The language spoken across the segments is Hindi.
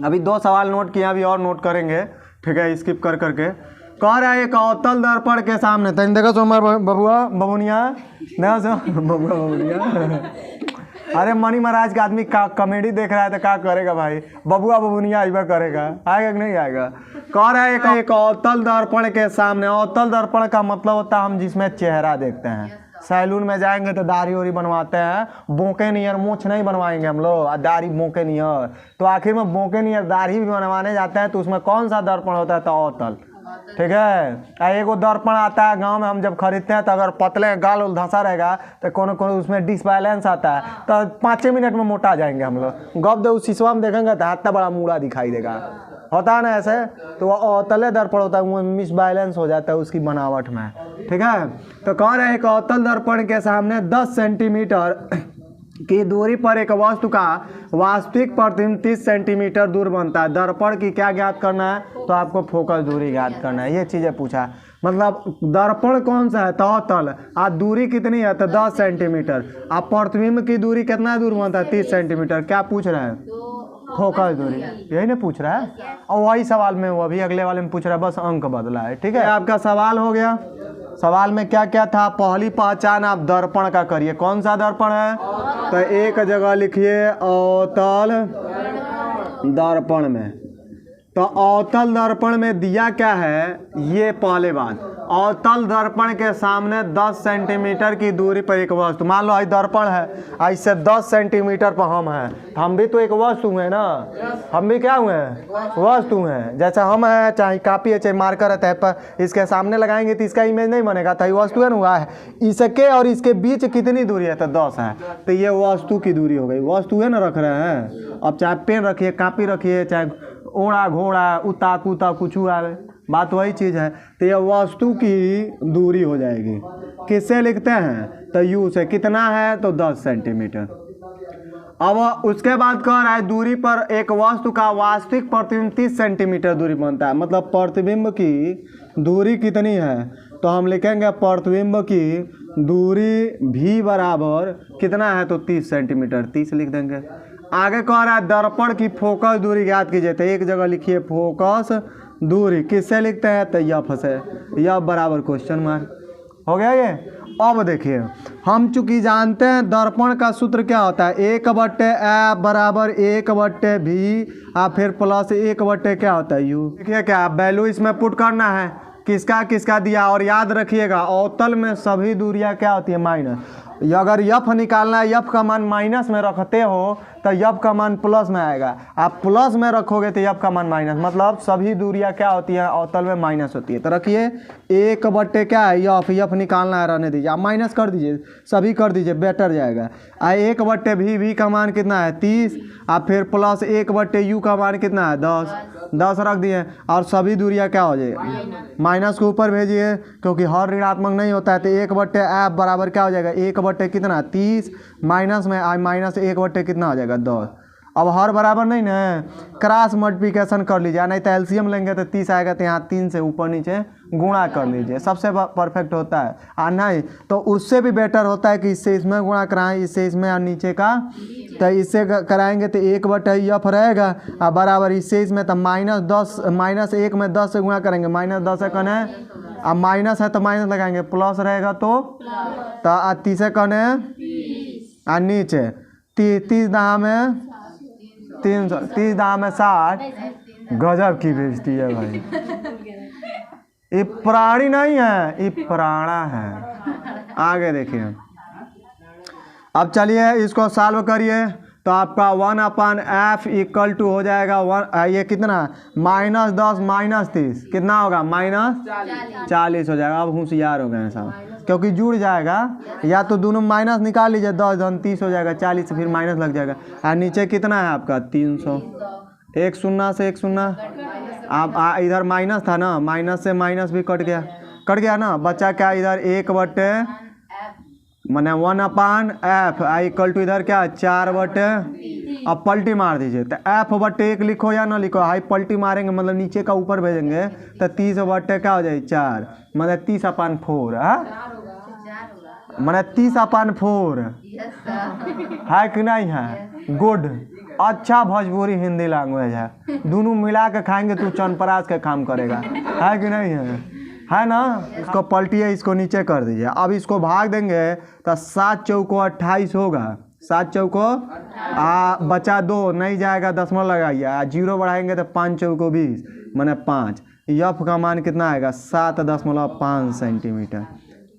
अभी 2 सवाल नोट किए, अभी और नोट करेंगे, ठीक है, स्किप कर करके। कह रहा है एक अवतल दर्पण के सामने, तन देखो सो हमारे बबुआ बबुनिया ना सो बबुआ बबुनिया। अरे मणि महाराज का आदमी का कॉमेडी देख रहा है तो क्या करेगा भाई, बबुआ बबुनिया आइबा करेगा, आएगा कि नहीं आएगा। कह रहा है एक अवतल दर्पण के सामने। अवतल दर्पण का मतलब होता है हम जिसमें चेहरा देखते हैं। सैलून में जाएंगे तो दाढ़ी ओढ़ी बनवाते हैं, बोके नियर मूछ नहीं बनवाएंगे हम लोग, दाढ़ी बोके नियर। तो आखिर में बोके नियर दाढ़ी भी बनवाने जाते हैं तो उसमें कौन सा दर्पण होता है, तो अवतल, ठीक है। एगो दर्पण आता है गांव में, हम जब खरीदते हैं तो अगर पतले गाल उल धंसा रहेगा तो कोनो उसमें डिसबैलेंस आता है, तो 5 मिनट में मोटा जाएंगे हम लोग। गप दे उस शीशवा में देखेंगे तो हाथ बड़ा मूड़ा दिखाई देगा, होता है ना ऐसे। तो वो अवतले दर्पण होता है, वो मिसबैलेंस हो जाता है उसकी बनावट में, ठीक है। तो कह रहे हैं एक अवतल दर्पण के सामने 10 सेंटीमीटर की दूरी पर एक वस्तु का वास्तविक प्रतिबिंब 30 सेंटीमीटर दूर बनता है। दर्पण की क्या ज्ञात करना है, तो आपको फोकस दूरी ज्ञात करना है। ये चीज़ें पूछा, मतलब दर्पण कौन सा है, तो अवतल, आप दूरी कितनी है, तो 10 सेंटीमीटर। आप प्रतिबिंब की दूरी कितना दूर बनता है, 30 सेंटीमीटर। क्या पूछ रहे हैं, फोकस दूरी, यही ना पूछ रहा है। और वही सवाल में वो अभी अगले वाले में पूछ रहा है, बस अंक बदला है, ठीक है। आपका सवाल हो गया। सवाल में क्या क्या था, पहली पहचान आप दर्पण का करिए। कौन सा दर्पण है, तो एक जगह लिखिए अवतल दर्पण में। तो अवतल दर्पण में दिया क्या है, ये पहले बात। अवतल दर्पण के सामने 10 सेंटीमीटर की दूरी पर एक वस्तु, मान लो ये दर्पण है, इससे 10 सेंटीमीटर पर हम हैं, तो हम भी तो एक वस्तु हैं ना, हम भी क्या हुए हैं, वस्तु हैं। जैसे हम हैं, चाहे कापी है चाहे मार्कर है, पर इसके सामने लगाएंगे तो इसका इमेज नहीं बनेगा, तो ये वस्तु है ना, हुआ है। इसके और इसके बीच कितनी दूरी है, तो 10 है, तो ये वस्तु की दूरी हो गई। वस्तु है ना रख रहे हैं, अब चाहे पेन रखिए, कापी रखिए, चाहे ओड़ा घोड़ा उता कुता कुछ आवे, बात वही चीज़ है। तो यह वस्तु की दूरी हो जाएगी। किससे लिखते हैं, तो यू से। कितना है, तो 10 सेंटीमीटर। अब उसके बाद कह रहा है दूरी पर एक वस्तु का वास्तविक प्रतिबिंब 30 सेंटीमीटर दूरी बनता है। मतलब प्रतिबिंब की दूरी कितनी है, तो हम लिखेंगे प्रतिबिंब की दूरी भी बराबर कितना है, तो 30 सेंटीमीटर, 30 लिख देंगे। आगे कह रहा है दर्पण की फोकस दूरी ज्ञात कीजिए। तो एक जगह लिखिए फोकस दूरी, किससे लिखते हैं, तो यफ से। यफ बराबर क्वेश्चन मार्क, हो गया ये। अब देखिए, हम चूंकि जानते हैं दर्पण का सूत्र क्या होता है, 1/F बराबर 1/V और फिर प्लस 1/ क्या होता है, U। देखिए क्या वैल्यू इसमें पुट करना है, किसका किसका दिया। और याद रखिएगा अवतल में सभी दूरियां क्या होती है, माइनस। अगर यफ निकालना है, यफ का मान माइनस में रखते हो तो यफ का मान प्लस में आएगा। आप प्लस में रखोगे तो यफ का मान माइनस, मतलब सभी दूरियां क्या होती हैं, अवतल में माइनस होती है। तो रखिए 1/, क्या है, यफ। यफ निकालना है, रहने दीजिए, आप माइनस कर दीजिए, सभी कर दीजिए, बेटर जाएगा। 1/V, V का मान कितना है, 30, और फिर प्लस 1/U का मान कितना है, 10 रख दिए। और सभी दूरियां क्या हो जाएगी, माइनस को ऊपर भेजिए, क्योंकि हर ऋणात्मक नहीं होता है। तो 1/F बराबर क्या हो जाएगा, 1/ कितना, 30, माइनस में माइनस 1/ कितना हो जाएगा, 10। अब हर बराबर नहीं ना, क्रॉस मल्टीप्लिकेशन कर लीजिए, नहीं तो एलसीएम लेंगे तो 30 आएगा, तो यहाँ 3 से ऊपर नीचे गुणा कर लीजिए, सबसे परफेक्ट होता है। और नहीं तो उससे भी बेटर होता है कि इससे इसमें गुणा कराएं, इससे इसमें और नीचे का, तो इससे कराएंगे तो 1/F रहेगा, और बराबर इससे इसमें, तो -10, -1 में 10 से गुणा करेंगे, -10 है कने, अब माइनस है तो माइनस लगाएंगे, प्लस रहेगा तो 30 है कने, और नीचे 30 दाम में 300, 30 दाम में 60। गजब की बेइज्जती है भाई, ये प्राणी नहीं है, ये प्राणा है। आगे देखिए, अब चलिए इसको सॉल्व करिए। तो आपका 1/F इक्वल टू हो जाएगा 1, ये कितना, -10 -30 कितना होगा, -40 हो जाएगा। अब होशियार हो गए हैं साहब, क्योंकि जुड़ जाएगा, या तो दोनों माइनस निकाल लीजिए, 10 धन 30 हो जाएगा, 40 से फिर माइनस लग जाएगा। और नीचे कितना है आपका 300, 1 शून्य से 1 शून्य, आप इधर माइनस था ना, माइनस से माइनस भी कट गया ना, बचा क्या इधर 1/, मैंने 1/F इक्वल टू इधर क्या 4/, अब पलटी मार दीजिए। तो F/1 लिखो या ना लिखो, हाई पलटी मारेंगे मतलब नीचे का ऊपर भेजेंगे, तो 30/, क्या हो जाए 4, मतलब 30/4 है, मतलब 30/4 है कि नहीं है, गुड। अच्छा भोजपुरी हिंदी लैंग्वेज है, दोनों मिला के खाएंगे तो चनपरास का काम करेगा, है कि नहीं है ना। इसको पलटिए, इसको नीचे कर दीजिए। अब इसको भाग देंगे तो 7 चौको 28 होगा, 7 चौको बचा 2 नहीं जाएगा, दशमलव लगाइए, 0 बढ़ाएंगे तो 5 चौको 20 माने 5। यफ का मान कितना आएगा 7.5 सेंटीमीटर।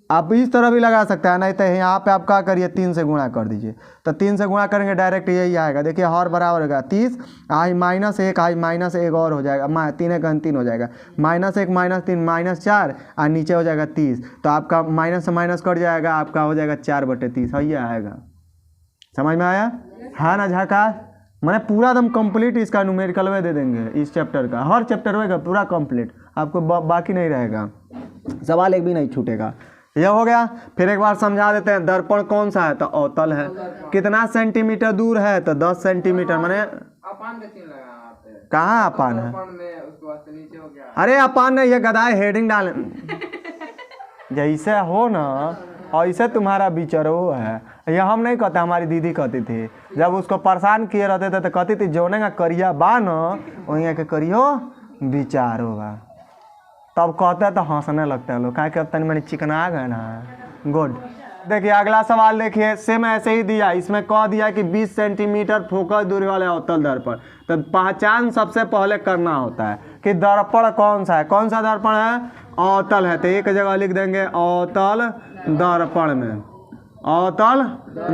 आप इस तरह भी लगा सकते हैं, नहीं तो यहाँ पे आप क्या करिए 3 से गुणा कर दीजिए, तो 3 से गुणा करेंगे डायरेक्ट यही आएगा। देखिए हर बराबर होगा 30, आई -1 आई -1 और हो जाएगा, 3 एक 3 हो जाएगा, -1 -3 -4 और नीचे हो जाएगा 30। तो आपका माइनस से माइनस कट जाएगा, आपका हो जाएगा 4/30, है ये आएगा। समझ में आया है ना झकास। मैंने पूरा एकदम कंप्लीट इसका न्यूमेरिकल वे दे देंगे इस चैप्टर का, हर चैप्टर होगा पूरा कंप्लीट, आपको बाकी नहीं रहेगा, सवाल एक भी नहीं छूटेगा। यह हो गया। फिर एक बार समझा देते हैं, दर्पण कौन सा है तो अवतल है। कितना सेंटीमीटर दूर है तो 10 सेंटीमीटर, मैंने कहाँ अपान है, अरे अपान नहीं, ये गधाए हेडिंग डाल जैसे हो ना ऐसे तुम्हारा विचारो है। यह हम नहीं कहते, हमारी दीदी कहती थी, जब उसको परेशान किए रहते थे तो कहती थी जोने का करिया बा न वहीं के करियो विचार होगा। तब कहते हैं तो हंसने लगते हैं लोग, क्या कि अब तनी मैंने चिकना गए ना। गुड। देखिए अगला सवाल देखिए, सेम ऐसे ही दिया, इसमें कह दिया कि 20 सेंटीमीटर फोकस दूरी वाले अवतल दर्पण। तो पहचान सबसे पहले करना होता है कि दर्पण कौन सा है, कौन सा दर्पण है, अवतल है। तो एक जगह लिख देंगे अवतल दर्पण में, अवतल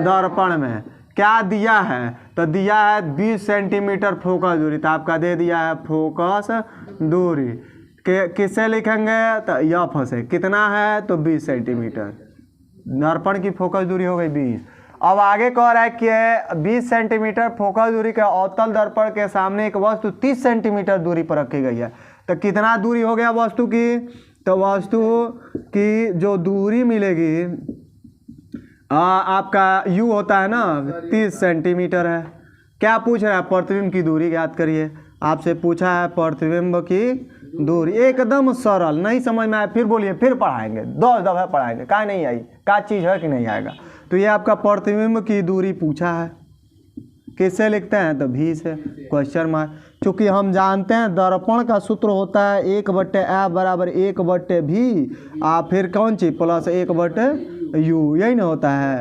दर्पण में क्या दिया है तो दिया है 20 सेंटीमीटर फोकस दूरी, तो आपका दे दिया है फोकस दूरी के किससे लिखेंगे तो यफ से, कितना है तो 20 सेंटीमीटर, दर्पण की फोकस दूरी हो गई 20। अब आगे कह रहा है कि 20 सेंटीमीटर फोकस दूरी के अवतल दर्पण के सामने एक वस्तु 30 सेंटीमीटर दूरी पर रखी गई है। तो कितना दूरी हो गया वस्तु की, तो वस्तु की जो दूरी मिलेगी आपका u होता है ना 30 सेंटीमीटर है। क्या पूछ रहा है, प्रतिबिंब की दूरी याद करिए, आपसे पूछा है प्रतिबिंब की दूरी, एकदम सरल। नहीं समझ में आया फिर बोलिए, फिर पढ़ाएंगे, 2 दफा पढ़ाएंगे, क्या नहीं आई, क्या चीज़ है कि नहीं आएगा। तो ये आपका प्रतिबिंब की दूरी पूछा है, किससे लिखते हैं तो भी से, क्वेश्चन मार्क। चूँकि हम जानते हैं दर्पण का सूत्र होता है 1/f बराबर 1/v, फिर कौन चीज प्लस 1/u, यही ना होता है।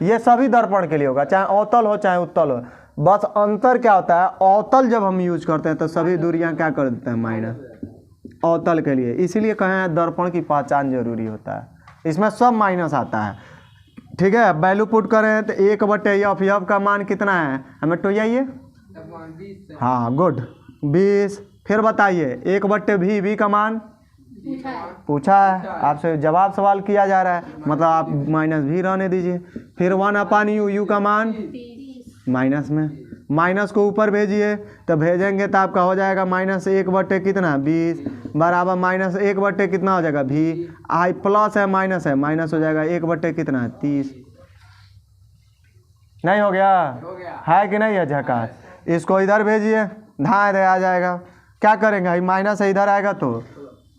ये सभी दर्पण के लिए होगा, चाहे अवतल हो चाहे उत्तल हो। बस अंतर क्या होता है, अवतल जब हम यूज करते हैं तो सभी दूरियां क्या कर देते हैं माइनस, अवतल के लिए। इसीलिए कहें दर्पण की पहचान जरूरी होता है, इसमें सब माइनस आता है। ठीक है, वैल्यू पुट करें तो 1/f, एफ का मान कितना है हमें तो आइए, हाँ गुड 20। फिर बताइए 1/v, v का मान पूछा है आपसे, जवाब सवाल किया जा रहा है, मतलब आप -v रहने दीजिए। फिर 1/u, u का मान माइनस में, माइनस को ऊपर भेजिए तो भेजेंगे तो आपका हो जाएगा -1 कितना 20 बराबर -1 कितना हो जाएगा v, आई प्लस है माइनस हो जाएगा 1 कितना 30। नहीं हो गया, है कि नहीं है झकास। इसको इधर भेजिए, धा इधर आ जाएगा। क्या करेंगे, भाई माइनस है इधर आएगा तो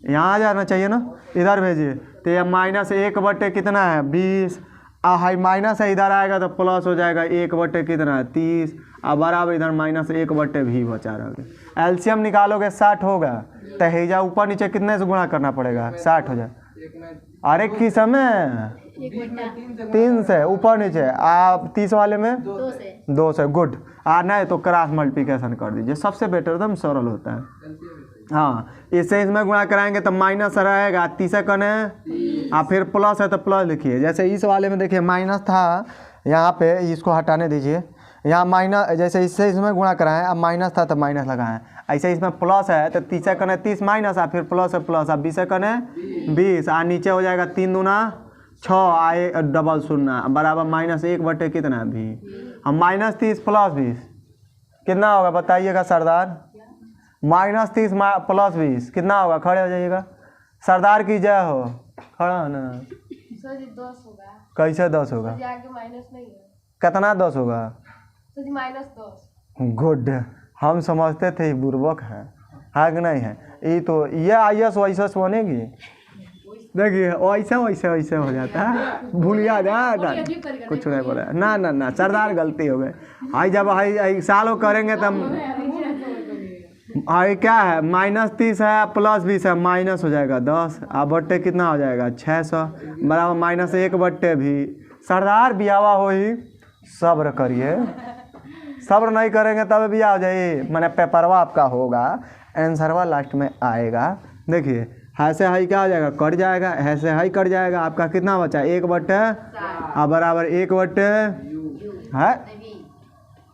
यहाँ आ जाना चाहिए ना, इधर भेजिए तो ये -1 कितना है 20, हाई माइनस है इधर आएगा तो प्लस हो जाएगा 1 कितना 30, अब बराबर इधर -1/v बचा रहोगे। एलसीएम निकालोगे 60 होगा, तो हेजा ऊपर नीचे कितने से गुणा करना पड़ेगा 60 हो जाए। अरे किस समय 3 से ऊपर नीचे, आप 30 वाले में 2 से गुड। नहीं तो क्रॉस मल्टीप्लिकेशन कर दीजिए, सबसे बेटर एकदम सरल होता है। हाँ, इससे इसमें गुणा कराएंगे तो माइनस रहेगा, 30 कने फिर प्लस है तो प्लस लिखिए। जैसे इस वाले में देखिए माइनस था, यहाँ पे इसको हटाने दीजिए, यहाँ माइनस, जैसे इससे इसमें गुणा कराएं, अब माइनस था तो माइनस लगाएं। ऐसे इसमें प्लस है तो 30 कने 30 माइनस, फिर प्लस है प्लस, 20 कने 20, नीचे हो जाएगा 3 दूना 6, आए डबल शून्य बराबर -1 कितना भी, हम -30 प्लस 20 कितना होगा बताइएगा सरदार, -30 प्लस 20 कितना होगा, खड़े हो जाइएगा। सरदार की जय हो, खड़ा है ना। कैसे 10 होगा, कितना 10 होगा, -10। गुड, हम समझते थे बुर्बक है कि नहीं है। ये तो ये IAS वाइएस बनेगी, देखिए वैसे वैसे वैसे हो जाता है, भूलिया जाता कुछ नहीं बोला ना ना ना सरदार गलती हो गई। आई जब आई सालों करेंगे तब आई क्या है -30 है +20 है माइनस हो जाएगा 10 अब बट्टे कितना हो जाएगा 600 बराबर -1 बट्टे भी। सरदार बियावा हो ही सब्र करिए, सब्र नहीं करेंगे तब भी आ जाइए मैंने पेपरवा आपका होगा आंसरवा लास्ट में आएगा। देखिए ऐसे हाई क्या हो जाएगा कट जाएगा, ऐसे हाई कट जाएगा, आपका कितना बचा 1 बट्टे बराबर 1 बट्टे है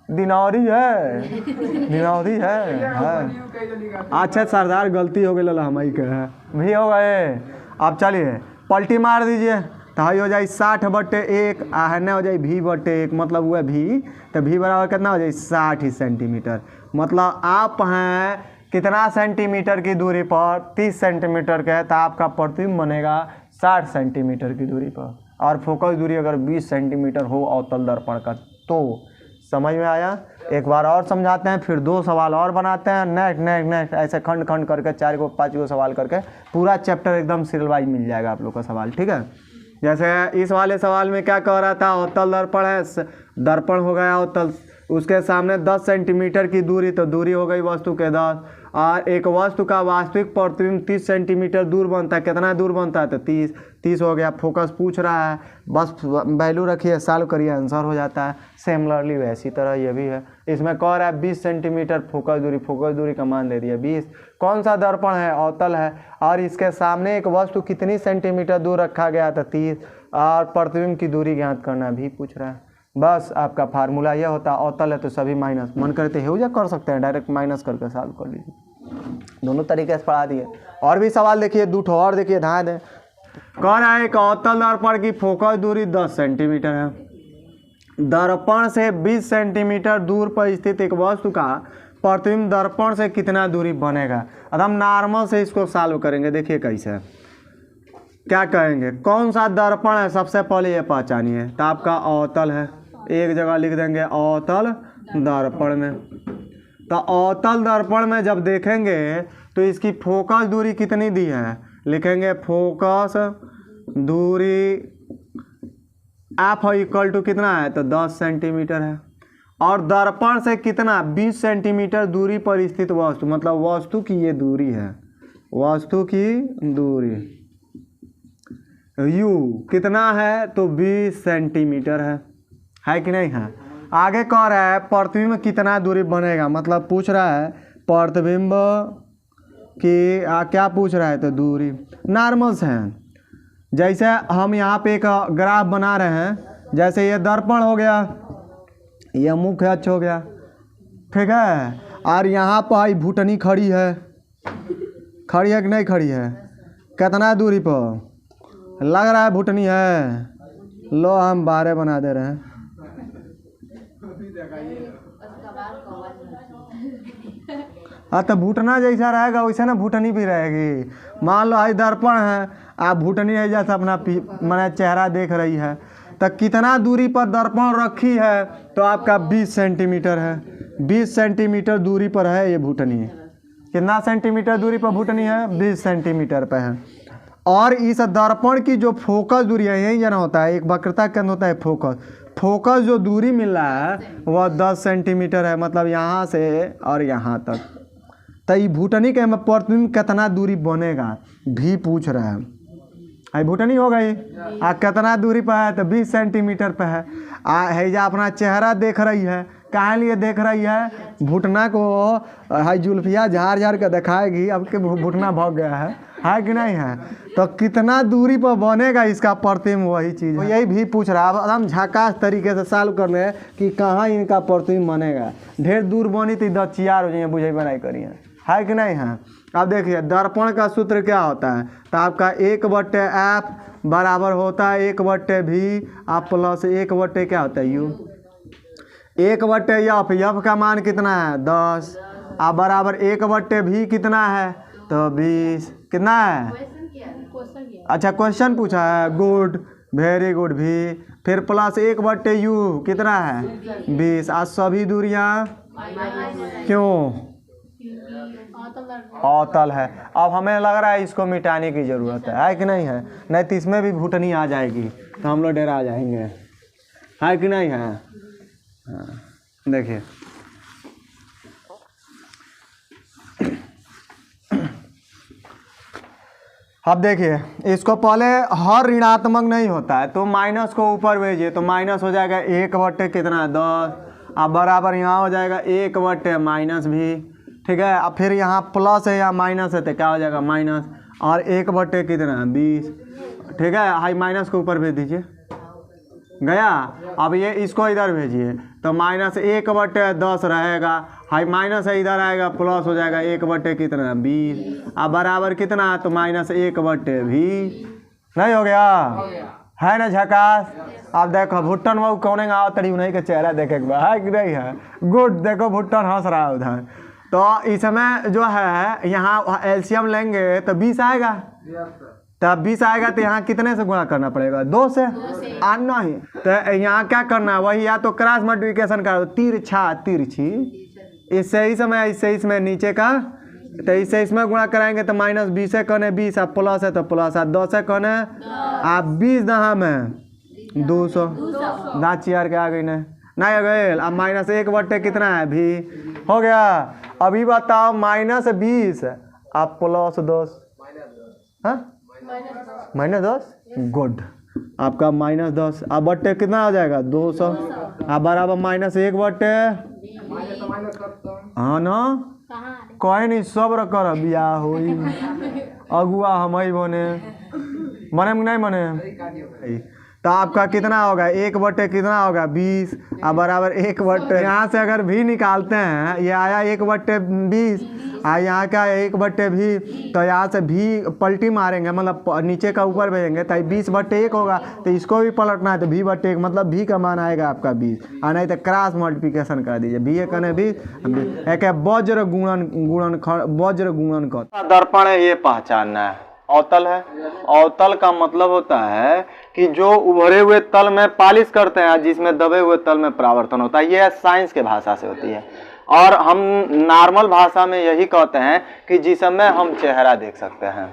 दिनौरी है दिनौरी है। अच्छा सरदार गलती हो गई लला हम ही के भी हो गए। अब चलिए पलटी मार दीजिए तो हाई हो जाए 60 बट्टे 1 आहने हो जाए भी बट्टे 1 मतलब हुआ भी तो भी बराबर कितना हो जाए 60 सेंटीमीटर। मतलब आप हैं कितना सेंटीमीटर की दूरी पर 30 सेंटीमीटर का है तो आपका प्रतिबिंब बनेगा 60 सेंटीमीटर की दूरी पर और फोकस दूरी अगर 20 सेंटीमीटर हो अवतल दर्पण का। तो समझ में आया? एक बार और समझाते हैं फिर 2 सवाल और बनाते हैं नेक्स्ट नेक्स्ट नेक्स्ट ऐसे खंड खंड करके 4 को 5 को सवाल करके पूरा चैप्टर एकदम सीरियल वाइज मिल जाएगा आप लोग का सवाल। ठीक है जैसे इस वाले सवाल में क्या कह रहा था अवतल दर्पण है, दर्पण हो गया अवतल, उसके सामने 10 सेंटीमीटर की दूरी तो दूरी हो गई वस्तु के 10 और एक वस्तु का वास्तविक प्रतिबिंब 30 सेंटीमीटर दूर बनता है। कितना दूर बनता है तो 30 हो गया। फोकस पूछ रहा है बस वैल्यू रखिए सॉल्व करिए आंसर हो जाता है। सिमिलरली वैसी तरह ये भी है, इसमें कह रहा है 20 सेंटीमीटर फोकस दूरी का मान दे दिया 20। कौन सा दर्पण है अवतल है और इसके सामने एक वस्तु कितनी सेंटीमीटर दूर रखा गया था 30 और प्रतिबिंब की दूरी ज्ञात करना भी पूछ रहा है। बस आपका फार्मूला यह होता है अवतल है तो सभी माइनस मन करते हो जा कर सकते हैं डायरेक्ट माइनस करके सॉल्व कर लीजिए। दोनों तरीके से पढ़ा दिए। और भी सवाल देखिए 2 और देखिए ध्यान दें। कह रहा है एक अवतल दर्पण की फोकस दूरी 10 सेंटीमीटर है, दर्पण से 20 सेंटीमीटर दूर पर स्थित एक वस्तु का प्रतिबिंब दर्पण से कितना दूरी बनेगा। अब हम नॉर्मल से इसको सॉल्व करेंगे। देखिए कैसे क्या कहेंगे कौन सा दर्पण है सबसे पहले ये पहचानिए तो आपका अवतल है, एक जगह लिख देंगे अवतल दर्पण में। तो अवतल दर्पण में जब देखेंगे तो इसकी फोकस दूरी कितनी दी है, लिखेंगे फोकस दूरी एफ इक्वल टू कितना है तो 10 सेंटीमीटर है और दर्पण से कितना 20 सेंटीमीटर दूरी पर स्थित वस्तु मतलब वस्तु की ये दूरी है, वस्तु की दूरी u कितना है तो 20 सेंटीमीटर है कि नहीं है। आगे कह रहा है प्रतिबिंब कितना दूरी बनेगा मतलब पूछ रहा है प्रतिबिंब की क्या पूछ रहा है तो दूरी नॉर्मल से है। जैसे हम यहाँ पे एक ग्राफ बना रहे हैं, जैसे ये दर्पण हो गया, ये मुख्य अक्ष हो गया, ठीक है, और यहाँ पर भूटनी खड़ी है कि नहीं खड़ी है, कितना दूरी पर लग रहा है भूटनी है, लो हम 12 बना दे रहे हैं। हाँ तो भूटना जैसा रहेगा वैसा ना भूटनी भी रहेगी। मान लो आई दर्पण है, आप भूटनी है जैसा अपना मैंने चेहरा देख रही है, तो कितना दूरी पर दर्पण रखी है तो आपका 20 सेंटीमीटर है, 20 सेंटीमीटर दूरी पर है ये भूटनी। कितना सेंटीमीटर दूरी पर भूटनी है 20 सेंटीमीटर पर है। और इस दर्पण की जो फोकस दूरी है यही जना होता है, एक वक्रता केंद्र होता है फोकस जो दूरी मिल रहा है वह 10 सेंटीमीटर है, मतलब यहाँ से और यहाँ तक। तो ये भूटनी के प्रतिबिंब कितना दूरी बनेगा भी पूछ रहा है। आई भूटनी हो गई कितना दूरी पर है तो 20 सेंटीमीटर पर है। हैजा अपना चेहरा देख रही है, कहाँ लिए देख रही है, भुटना को हाई जुल्फिया झाड़ झाड़ के दिखाएगी, अब के भुटना भाग गया है कि नहीं है। तो कितना दूरी पर बनेगा इसका प्रतिबिंब वही चीज़ है, यही भी पूछ रहा है। अब हम झकास तरीके से सॉल्व कर ले कि कहाँ इनका प्रतिबिंब बनेगा। ढेर दूर बनी तो 10 चियार हो जाइए, बुझे बनाई करिए, है कि नहीं है। अब देखिए दर्पण का सूत्र क्या होता है तो आपका 1/f बराबर होता है 1/v आप प्लस 1/ क्या होता है u, 1/f, f का मान कितना है 10 आप बराबर 1/v कितना है तो 20। कितना है अच्छा क्वेश्चन पूछा है, गुड वेरी गुड। भी फिर प्लस 1/u कितना है 20। आज सभी दूरियां क्यों अवतल है। अब हमें लग रहा है इसको मिटाने की ज़रूरत है कि नहीं है? नहीं तो इसमें भी घुटनी आ जाएगी तो हम लोग डरा जाएंगे, है कि नहीं है? हाँ देखिए, अब देखिए इसको पहले हर ऋणात्मक नहीं होता है तो माइनस को ऊपर भेजिए तो माइनस हो जाएगा 1/, कितना 10, अब बराबर यहाँ हो जाएगा 1/, माइनस भी, ठीक है। अब फिर यहाँ प्लस है या माइनस है तो क्या हो जाएगा माइनस, और 1/, कितना 20, ठीक है। हाई माइनस को ऊपर भेज दीजिए, गया। अब ये इसको इधर भेजिए तो माइनस 1/10 रहेगा, हाई माइनस है इधर आएगा प्लस हो जाएगा 1/, कितना 20, अब बराबर कितना तो माइनस 1/20, नहीं हो गया? है ना झकास? अब देखो भुट्टन वो कौन आओ तरी उन्हीं का चेहरा देखे एक बार, है कि नहीं है? गुड, देखो भुट्टन हंस रहा है उधर। तो इसमें जो है यहाँ एलसीएम लेंगे तो 20 आएगा, तब 20 आएगा तो यहाँ कितने से गुणा करना पड़ेगा? 2 से। आना ही तो यहाँ क्या करना है, वही या तो क्रॉस मल्टीप्लिकेशन कर, तिरछा तिरछी, इससे इसमें नीचे का, तो इससे इसमें गुणा कराएंगे तो माइनस 20 कने 20, अब प्लस है तो प्लस, अब 10 कने आप 20 दहा में 200 दाँत चियार के आ गई नहीं हो गए। अब माइनस 1/, कितना है भी, हो गया। अभी बताओ माइनस 20 अब प्लस 10, हाँ -10, गुड, आपका -10, अब बट्टे कितना हो जाएगा 200, अब बराबर -1/, हाँ ना, कोई नहीं सब्र कर, बियाह होई अगुआ हम ही बने नहीं बने। तो आपका कितना होगा 1/, कितना होगा 20, अब बराबर 1/, यहाँ से अगर भी निकालते हैं, ये आया 1/20, यहाँ का 1/, भी, तो यहाँ से भी पलटी मारेंगे, मतलब नीचे का ऊपर भेजेंगे तो 20/1 होगा, तो इसको भी पलटना है तो v/1, मतलब भी का मान आएगा आपका 20, और नहीं तो क्रॉस मल्टीप्लिकेशन कर दीजिए, भी कने 20, एक वज्र गुणन का दर्पण है, ये पहचानना है। अवतल है, अवतल का मतलब होता है कि जो उभरे हुए तल में पालिश करते हैं, जिसमें दबे हुए तल में परावर्तन होता है, ये साइंस के भाषा से होती है। और हम नॉर्मल भाषा में यही कहते हैं कि जिसमें हम चेहरा देख सकते हैं,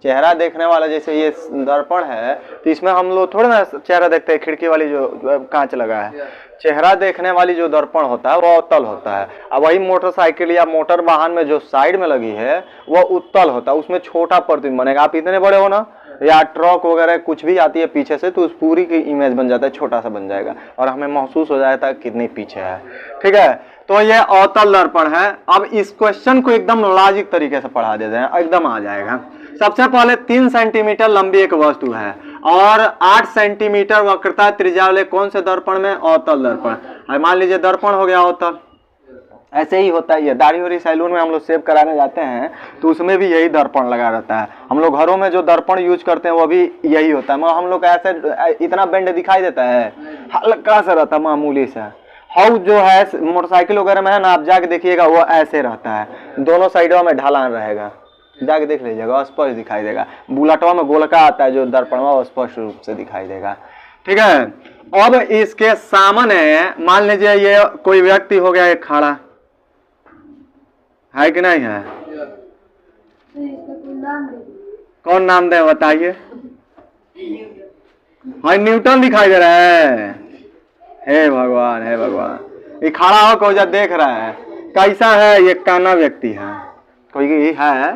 चेहरा देखने वाला, जैसे ये दर्पण है तो इसमें हम लोग थोड़ा ना चेहरा देखते हैं, खिड़की वाली जो कांच लगा है, चेहरा देखने वाली जो दर्पण होता है वो अवतल होता है। अब वही मोटरसाइकिल या मोटर वाहन में जो साइड में लगी है वो उत्तल होता है, उसमें छोटा प्रतिबिंब बनेगा। आप इतने बड़े हो ना, या ट्रक वगैरह कुछ भी आती है पीछे से, तो उस पूरी की इमेज बन जाता है, छोटा सा बन जाएगा और हमें महसूस हो जाता है कितनी पीछे है, ठीक है। तो ये अवतल दर्पण है। अब इस क्वेश्चन को एकदम लॉजिक तरीके से पढ़ा देते हैं, एकदम आ जाएगा। सबसे पहले 3 सेंटीमीटर लंबी एक वस्तु है और 8 सेंटीमीटर वक्रता त्रिज्या वाले कौन से दर्पण में? अवतल दर्पण। मान लीजिए दर्पण हो गया अवतल, ऐसे ही होता है। ये दाढ़ी वाली सैलून में हम लोग शेव कराने जाते हैं तो उसमें भी यही दर्पण लगा रहता है। हम लोग घरों में जो दर्पण यूज करते हैं वो भी यही होता है, मगर हम लोग ऐसे इतना बेंड दिखाई देता है, हल्का सा रहता है, मामूली सा। हाउ जो है मोटरसाइकिल वगैरह में है ना, आप जाके देखिएगा वो ऐसे रहता है, दोनों साइडों में ढलान रहेगा, जाके देख लीजिएगा, स्पष्ट दिखाई देगा। बुलेटवा में गोलका आता है जो दर्पणवा, वो स्पष्ट रूप से दिखाई देगा, ठीक है। अब इसके सामने मान लीजिए ये कोई व्यक्ति हो गया एक खड़ा, है कि नहीं है? कौन नाम दे बताइए? हाँ न्यूटन दिखाई दे रहा है। हे भगवान, हे भगवान, ये खड़ा हो जब देख रहा है, कैसा है? ये काना व्यक्ति है, कोई है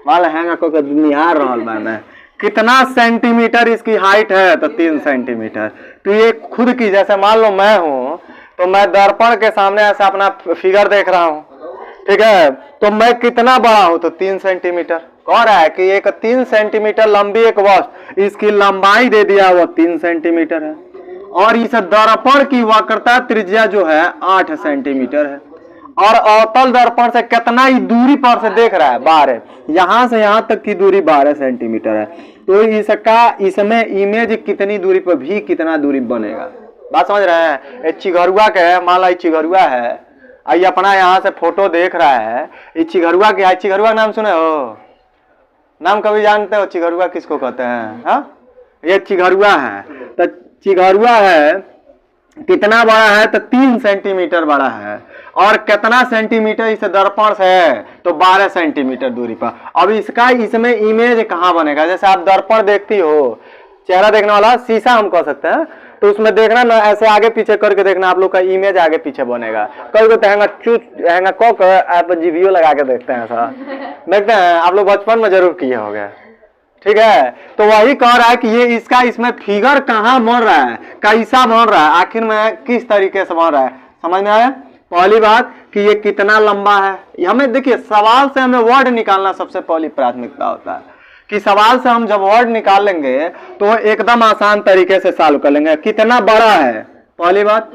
वाला है कोई निहार रहल बा, कितना सेंटीमीटर इसकी हाइट है? तो 3 सेंटीमीटर। तो ये खुद की, जैसे मान लो मैं हूं तो मैं दर्पण के सामने ऐसा अपना फिगर देख रहा हूं, ठीक है, तो मैं कितना बड़ा हूं? तो 3 सेंटीमीटर। कह रहा है कि एक 3 सेंटीमीटर लंबी एक वस्तु, इसकी लंबाई दे दिया वो 3 सेंटीमीटर है, और इस दर्पण की वक्रता त्रिज्या जो है 8 सेंटीमीटर है, और अवतल दर्पण से कितना ही दूरी पर से देख रहा है? 12, यहां से यहां तक की दूरी 12 सेंटीमीटर है। तो इसमें इमेज कितनी दूरी पर भी कितना दूरी बनेगा? बात समझ रहे हैं? चिघरुआ के, मान लो चिघरुआ है, आई अपना यहाँ से फोटो देख रहा है, ये चिघरुआ के, चिघरुआ नाम सुने हो? नाम कभी जानते हो चिघरुआ किसको कहते हैं? हाँ, ये चिघरुआ है। तो चिघरुआ है कितना बड़ा है? तो 3 सेंटीमीटर बड़ा है, और कितना सेंटीमीटर इस दर्पण से है, तो 12 सेंटीमीटर दूरी पर। अब इसका इसमें इमेज कहाँ बनेगा, जैसे आप दर्पण देखती हो, चेहरा देखने वाला शीशा हम कह सकते हैं, तो उसमें देखना ना ऐसे आगे पीछे करके देखना, आप लोग का इमेज आगे पीछे बनेगा। कभी तो हैंगा कॉक आप जीवीओ लगा के देखते हैं, ऐसा देखते हैं आप लोग, बचपन में जरूर किए होंगे, ठीक है। तो वही कह रहा है कि ये इसका इसमें फिगर कहाँ बन रहा है, कैसा बन रहा है, आखिर में किस तरीके से बन रहा है, समझ में आया। पहली बात कि ये कितना लंबा है, हमें देखिए सवाल से हमें वर्ड निकालना सबसे पहली प्राथमिकता होता है, कि सवाल से हम जब वर्ड निकाल लेंगे तो एकदम आसान तरीके से सॉल्व कर लेंगे। कितना बड़ा है, पहली बात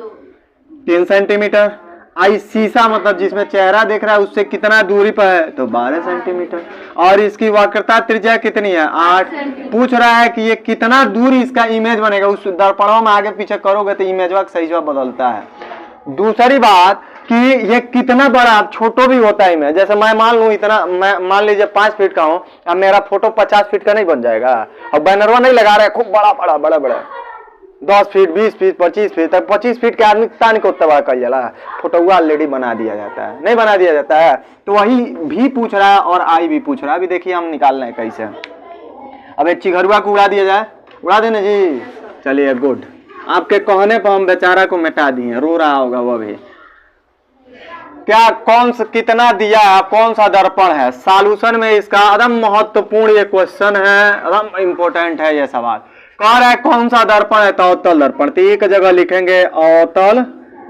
3 सेंटीमीटर। आई शीशा मतलब जिसमें चेहरा देख रहा है उससे कितना दूरी पर है, तो 12 सेंटीमीटर। और इसकी वक्रता त्रिज्या कितनी है, 8। पूछ रहा है कि ये कितना दूर इसका इमेज बनेगा, उस दर्पणों में आगे पीछे करोगे तो इमेज का सही जवाब बदलता है। दूसरी बात कि ये कितना बड़ा, छोटो भी होता है इमेज, जैसे मैं मान लूं इतना, मैं मान लीजिए 5 फीट का हूं, अब मेरा फोटो 50 फीट का नहीं बन जाएगा। अब बैनरवा नहीं लगा रहे खूब बड़ा 10 फीट 20 फीट 25 फीट तक, 25 फीट के आदमी तान को उतना बड़ा कर जाला, फोटोआ ऑलरेडी बना दिया जाता है, नहीं बना दिया जाता है। तो वही भी पूछ रहा है और आई भी पूछ रहा है। अभी देखिए हम निकाल रहे हैं कैसे। अब एक चिघरुआ को उड़ा दिया जाए, उड़ा देना जी, चलिए गुड, आपके कहने पर हम बेचारा को मिटा दिए, रो रहा होगा वो भी। क्या कौन सा कितना दिया है, कौन सा दर्पण है, सॉल्यूशन में इसका एकदम महत्वपूर्ण ये क्वेश्चन है, एकदम इंपॉर्टेंट है ये सवाल। कह रहा है कौन सा दर्पण है, तो अवतल दर्पण, तो एक जगह लिखेंगे अवतल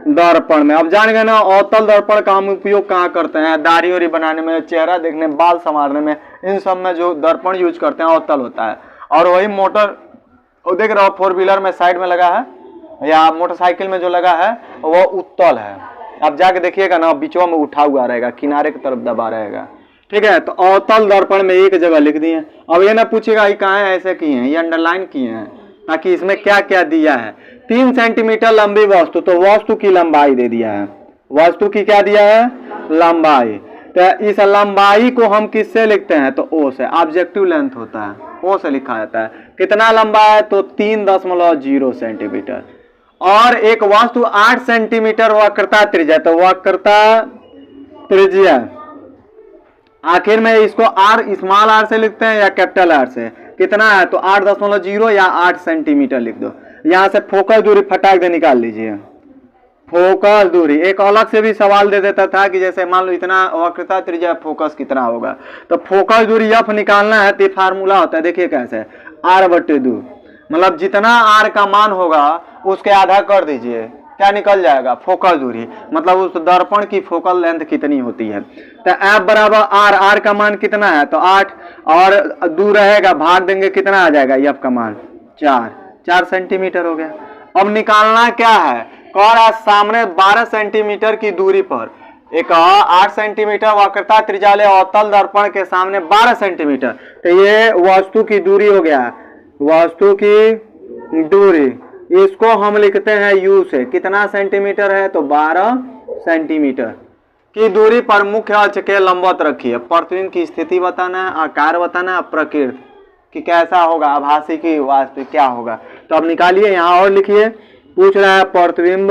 दर्पण में। अब जान गए ना अवतल दर्पण का हम उपयोग कहाँ करते हैं, दाढ़ी वाड़ी बनाने में, चेहरा देखने, बाल संवारने में, इन सब में जो दर्पण यूज करते हैं अवतल होता है। और वही मोटर देख रहे हो 4 व्हीलर में साइड में लगा है, या मोटरसाइकिल में जो लगा है वो उत्तल है। अब जाके देखिएगा ना, बीचों में उठा हुआ रहेगा, किनारे की तरफ दबा रहेगा, ठीक है। तो अवतल दर्पण में एक जगह लिख दिए। अब ये ना पूछेगा ये कहाँ है, ऐसे किए हैं, ये अंडरलाइन किए हैं ताकि इसमें क्या क्या दिया है। 3 सेंटीमीटर लंबी वस्तु, तो वस्तु की लंबाई दे दिया है, वस्तु की क्या दिया है, लंबाई। तो इस लंबाई को हम किससे लिखते हैं, तो ओ से, ऑब्जेक्टिव लेंथ होता है, ओ से लिखा जाता है। कितना लंबा है, तो 3.0 सेंटीमीटर। और एक वस्तु 8 सेंटीमीटर वक्रता त्रिज्या, तो वक्रता त्रिज्या आखिर में इसको आर, स्मॉल आर से लिखते हैं या कैपिटल आर से, कितना है, तो 8.0 या 8 सेंटीमीटर लिख दो। यहां से फोकस दूरी फटाक दे निकाल लीजिए, फोकस दूरी। एक अलग से भी सवाल दे देता था कि जैसे मान लो इतना वक्रता त्रिज्या, फोकस कितना होगा, तो फोकस दूरी एफ निकालना है, तो फार्मूला होता है, देखिए कैसे, r/2, मतलब जितना आर का मान होगा उसके आधा कर दीजिए, क्या निकल जाएगा, फोकस दूरी, मतलब उस दर्पण की फोकल लेंथ कितनी होती है। तो एफ बराबर आर, आर का मान कितना है, तो 8, और दूर रहेगा, भाग देंगे, कितना आ जाएगा एफ का मान, 4 सेंटीमीटर हो गया। अब निकालना क्या है, कह रहा सामने 12 सेंटीमीटर की दूरी पर एक 8 सेंटीमीटर वक्रता त्रिज्या वाले अवतल दर्पण के सामने 12 सेंटीमीटर, तो ये वस्तु की दूरी हो गया, वस्तु की दूरी, इसको हम लिखते हैं u से, कितना सेंटीमीटर है, तो 12 सेंटीमीटर की दूरी पर मुख्य अक्ष के लंबवत रखिए। प्रतिबिंब की स्थिति बताना है, आकार बताना है, प्रकृति कि कैसा होगा, आभासी की वास्तविक क्या होगा। तो अब निकालिए, यहाँ और लिखिए, पूछ रहा है प्रतिबिंब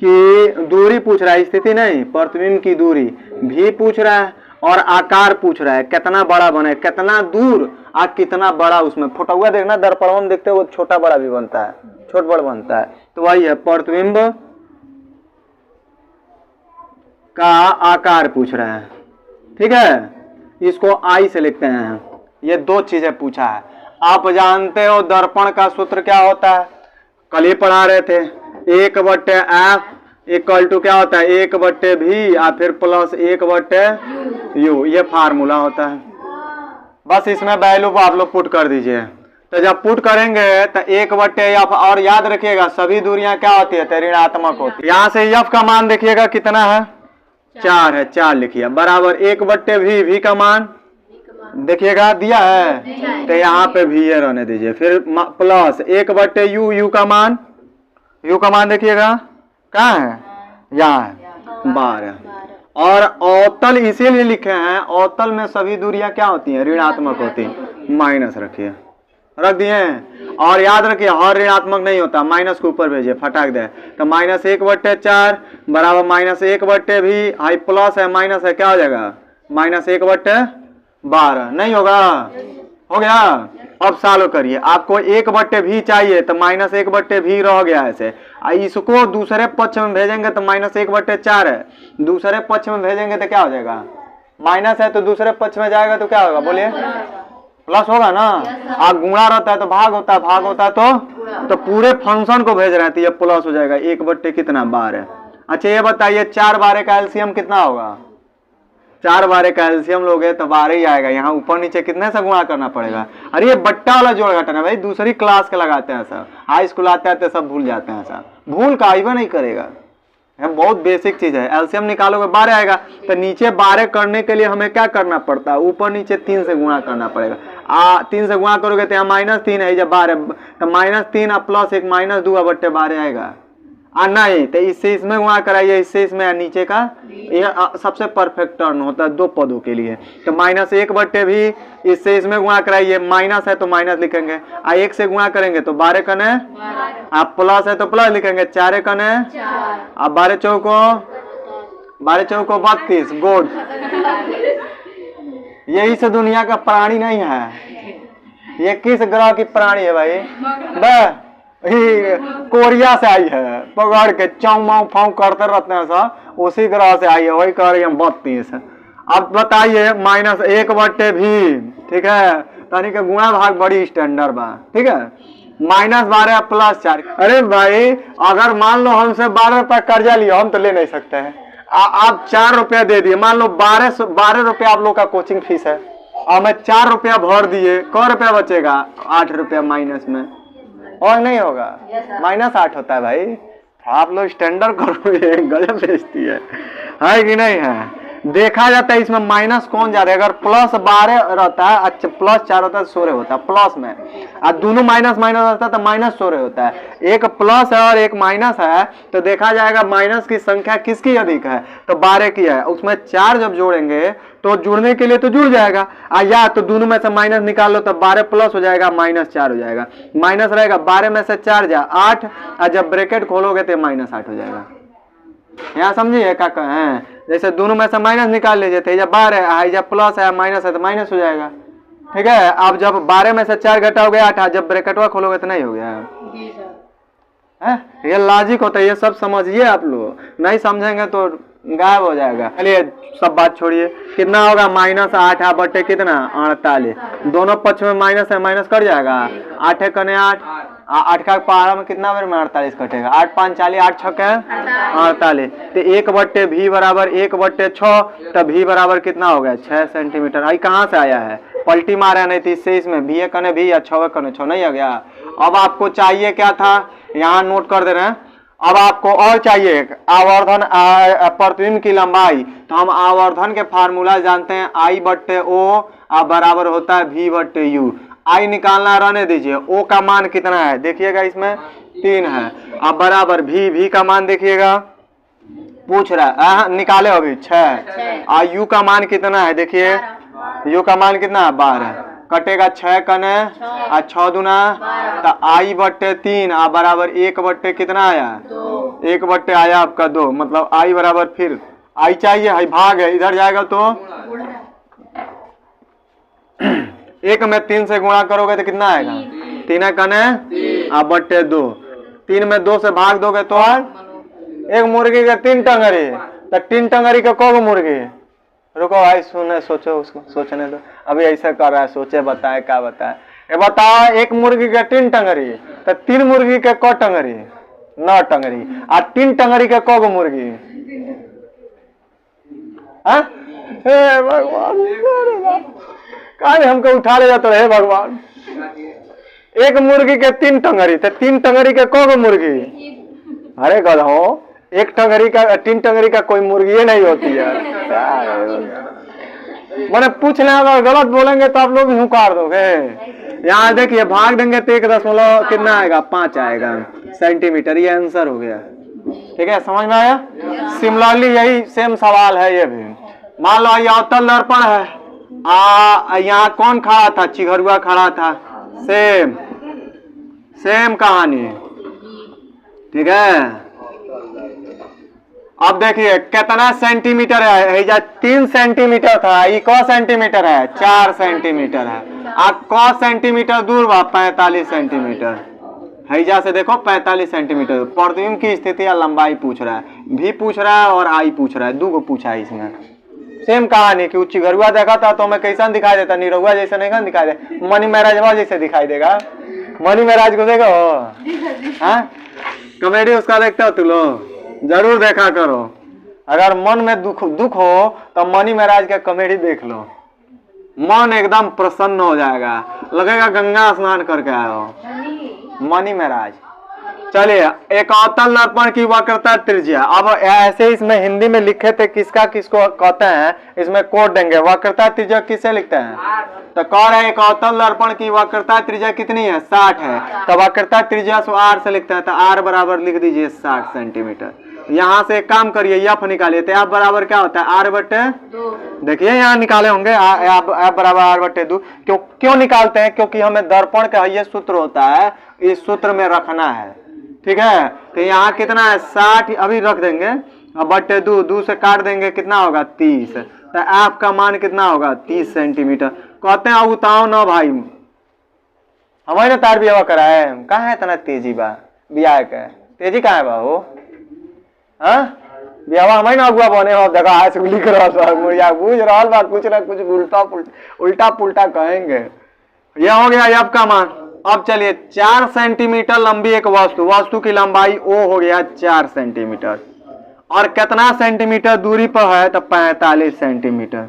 की दूरी पूछ रहा है, स्थिति नहीं, प्रतिबिंब की दूरी भी पूछ रहा है, और आकार पूछ रहा है, कितना बड़ा बने, कितना दूर और कितना बड़ा उसमें। फोटोआ देखना, दर्पण में देखते हो छोटा बड़ा भी बनता है, छोट बड़ा बनता है, तो वही है, प्रतिबिंब का आकार पूछ रहा है, ठीक है। इसको आई से लिखते हैं, ये 2 चीजें पूछा है। आप जानते हो दर्पण का सूत्र क्या होता है, कल ही पढ़ा रहे थे, 1/f इक्वल टू क्या होता है, 1/v या फिर प्लस 1/u, ये फार्मूला होता है। बस इसमें वैल्यू आप लोग पुट कर दीजिए। तो जब पुट करेंगे तो 1/f, और याद रखिएगा सभी दूरियां क्या होती है, ऋणात्मक होती है। यहाँ से f का मान देखिएगा कितना है, 4 है, 4 लिखिए, बराबर 1/v, v का मान देखिएगा दिया है, तो यहाँ पे भी ये रहने दीजिए, फिर प्लस 1/u, u का मान देखिएगा कहाँ है, यहाँ है 12। और अवतल इसीलिए लिखे हैं, अवतल में सभी दूरियां क्या होती हैं, ऋणात्मक होती हैं, माइनस रखिए, रख दिए। और याद रखिए हर ऋणात्मक नहीं होता, माइनस के ऊपर भेजिए फटाक दे। तो -1/4 बराबर -1/, भी हाई प्लस है माइनस है, क्या हो जाएगा -1/12। नहीं होगा, हो गया। अब सॉल्व करिए, आपको 1/v चाहिए तो -1/v रह गया ऐसे। इसको दूसरे पक्ष में भेजेंगे तो -1/4 है, दूसरे पक्ष में भेजेंगे तो क्या हो जाएगा, माइनस है तो दूसरे पक्ष में जाएगा तो क्या होगा, बोलिए प्लस होगा ना। आप गुणा रहता है तो भाग होता है, भाग होता है तो पूरे फंक्शन को भेज रहे हैं तो ये प्लस हो जाएगा 1/, कितना 12। अच्छा ये बताइए 4 12 का एलसीएम कितना होगा, 4 12 का एलसीएम लोगे तो 12 ही आएगा। यहाँ ऊपर नीचे कितने से गुणा करना पड़ेगा। अरे ये बट्टा वाला जोड़ घटाना भाई दूसरी क्लास के लगाते हैं सर, हाई स्कूल आते आते सब भूल जाते हैं सर, भूल का आइबा नहीं करेगा, बहुत बेसिक चीज है। एलसीएम निकालोगे 12 आएगा, तो नीचे 12 करने के लिए हमें क्या करना पड़ता है, ऊपर नीचे 3 से गुणा करना पड़ेगा। 3 से गुणा करोगे तो यहाँ -3 है, जब 12 तो -3 प्लस 1 -2/12 आएगा। नहीं तो इससे इसमें गुणा कराइए, इससे इसमें, नीचे का यह सबसे परफेक्ट टर्न होता है 2 पदों के लिए। तो -1/, भी इससे इसमें गुणा कराइए, माइनस है तो माइनस लिखेंगे, 1 से गुणा करेंगे तो 12 कने, आप प्लस है तो प्लस लिखेंगे, 4 कने, आप 12 चौको 32 गुड। यही से दुनिया का प्राणी नहीं है, ये किस ग्रह की प्राणी है भाई, कोरिया से आई है, पकड़ के चाऊ माऊ फाऊ करते रहते हैं सब, उसी ग्रह से आई है, वही कह रही है 32। अब बताइए -1/v, ठीक है, तानी के गुणा भाग बड़ी स्टैंडर्ड बा, ठीक है, -12 + 4। अरे भाई अगर मान लो हमसे 12 रुपया कर्जा लिया, हम तो ले नहीं सकते हैं, आप 4 रुपया दे दिए, मान लो 12 रुपया आप लोग का कोचिंग फीस है, और मैं 4 रुपया भर दिए, क रुपया बचेगा, 8 रुपया माइनस में, और नहीं होगा, -8 होता है भाई। आप लोग स्टैंडर्ड करो, ये गजब बेइज्जती है कि नहीं है। देखा जाता है इसमें माइनस कौन जा रहा है, अगर +12 रहता है, अच्छा +4 होता है 16 होता है प्लस में, और दोनों माइनस होता है तो -16 होता है। एक प्लस है और एक माइनस है, तो देखा जाएगा माइनस की संख्या किसकी अधिक है, तो 12 की है। उसमें 4 जब जोड़ेंगे तो जुड़ने के लिए तो जुड़ जाएगा, या तो दोनों में से माइनस निकाल लो तो 12 प्लस हो जाएगा, -4 हो जाएगा, माइनस रहेगा, 12 में से 4 जा 8, और जब ब्रैकेट खोलोगे तो -8 हो जाएगा। यहाँ समझिए क्या कहें, जैसे दोनों में से माइनस निकाल लीजिए, थे जब 12 है, जब प्लस है माइनस है तो माइनस हो जाएगा, ठीक है। अब जब 12 में से 4 घटाओगे 8, जब ब्रैकेटवा खोलोगे तो नहीं हो गया है। ये लॉजिक होता है, ये सब समझिए आप लोग, नहीं समझेंगे तो गायब हो जाएगा। चलिए सब बात छोड़िए, कितना होगा -8 बटे कितना 48, दोनों पक्ष में माइनस है, माइनस कर जाएगा, 8 कने 8 का पहाड़ा में कितना बार में 48 कटेगा, 8 5 40, 8 6 48, तो 1/v बराबर 1/6, तब v बराबर कितना हो गया 6 सेंटीमीटर। आई कहाँ से आया है, पलटी मारा नहीं थी, इससे इसमें v कने v या 6 कने 6 नहीं आ गया। अब आपको चाहिए क्या था, यहाँ नोट कर दे रहे हैं, अब आपको और चाहिए आवर्धन प्रतिबिंब की लंबाई, तो हम आवर्धन के फार्मूला जानते हैं, I/O बराबर होता है v/u। आई निकालना रहने दीजिए, ओ का मान कितना है देखिएगा, इसमें 3 है, अब बराबर v का मान देखिएगा, पूछ रहा है निकाले अभी 6, और u का मान कितना है देखिए, u का मान कितना है 12, कटेगा 6 कने और 6 दूना, तो I/3 बराबर 1/ कितना आया 1/ आया आपका 2, मतलब I बराबर, फिर I चाहिए, I भाग है, इधर जाएगा तो 1 में 3 से गुणा करोगे तो कितना आएगा 3 कने बटे 2, 3 में 2 से भाग दोगे तो एक मुर्गी के 3 टंगरी, तो 3 टंगरी के कौन मुर्गी, रुको भाई सुने सोचो, उसको सोचने दो, अभी ऐसा कर रहा है, सोचे बताए क्या बताए, ये बताओ एक मुर्गी के 3 टंगरी, तो 3 मुर्गी के क टंगरी 9 टंगरी, और 3 टंगरी के कौन मुर्गी, हे भगवान कहा हमको उठा ले जाते रहे भगवान। एक मुर्गी के 3 टंगरी, तो 3 टंगरी के कौन मुर्गी, अरे गधो, एक टंगरी का 3 टंगरी का कोई मुर्गी नहीं होती है। मैंने पूछ लिया, अगर गलत बोलेंगे तो आप लोग हुकार दोगे। यहाँ देखिए भाग देंगे तो 1 कितना आएगा 5 आएगा सेंटीमीटर, ये आंसर हो गया, ठीक है, समझ में आया। सिमिलरली यही सेम सवाल है ये भी, मान लो ये अवतल दर्पण है, यहाँ कौन खड़ा था, चिघरुआ खड़ा था, सेम सेम कहानी, ठीक है। अब देखिए कितना सेंटीमीटर है, 3 सेंटीमीटर था, ये क सेंटीमीटर है, 4 सेंटीमीटर है। अब क सेंटीमीटर दूर बा 45 सेंटीमीटर, हैजा से देखो 45 सेंटीमीटर। प्रतिबिंब की स्थिति या लंबाई पूछ रहा है, भी पूछ रहा है और आई पूछ रहा है, दो को पूछा है इसमें। सेम कहानी कि उच्च घरुआ देखा था तो हमें कैसा दिखाई देता, निरहुआ जैसे नहीं दिखाई दे, मनी महाराज जैसे दिखाई देगा। मनी महाराज को देखो, हाँ कॉमेडी उसका देखते हो तू लोग, जरूर देखा करो। अगर मन में दुख हो तो मनी महाराज का कॉमेडी देख लो, मन एकदम प्रसन्न हो जाएगा, लगेगा गंगा स्नान करके आए हो। मनी महाराज। चलिए, एक अवतल दर्पण की वक्रता त्रिज्या। अब ऐसे इसमें हिंदी में लिखे थे किसका किसको कहते हैं, इसमें कोड देंगे। वक्रता त्रिज्या किससे लिखते हैं, तो कह रहे एक अवतल दर्पण की वक्रता त्रिज्या कितनी है, 60 है। तो वक्रता त्रिज्या को आर से लिखते हैं, तो आर बराबर लिख दीजिए 60 सेंटीमीटर। यहाँ से एक काम करिए, एफ निकालिए, तो एफ बराबर क्या होता है, आर बटे 2। देखिए यहाँ निकाले होंगे एफ बराबर आर बटे 2। क्यों निकालते हैं, क्योंकि हमें दर्पण का ये सूत्र होता है, इस सूत्र में रखना है, ठीक है। तो यहाँ कितना है 60, अभी रख देंगे, अब बटे 2 से काट देंगे, कितना होगा 30। तो एफ का मान कितना होगा 30 सेंटीमीटर। कहते हैं उताओ ना भाई, हमारे तार बियाह कराए, कहाँ है इतना तेजी बा बियाह के, तेजी कहाँ है बा हो, हाँ बियाह हमारे ना अगुआ बने हो, देखा आज लिख रहा मुझे बूझ रहा बा, कुछ ना कुछ उल्टा पुल्टा कहेंगे। यह हो गया एफ का मान। अब चलिए 4 सेंटीमीटर लंबी एक वस्तु की लंबाई ओ हो गया 4 सेंटीमीटर, और कितना सेंटीमीटर दूरी पर है, तो 45 सेंटीमीटर।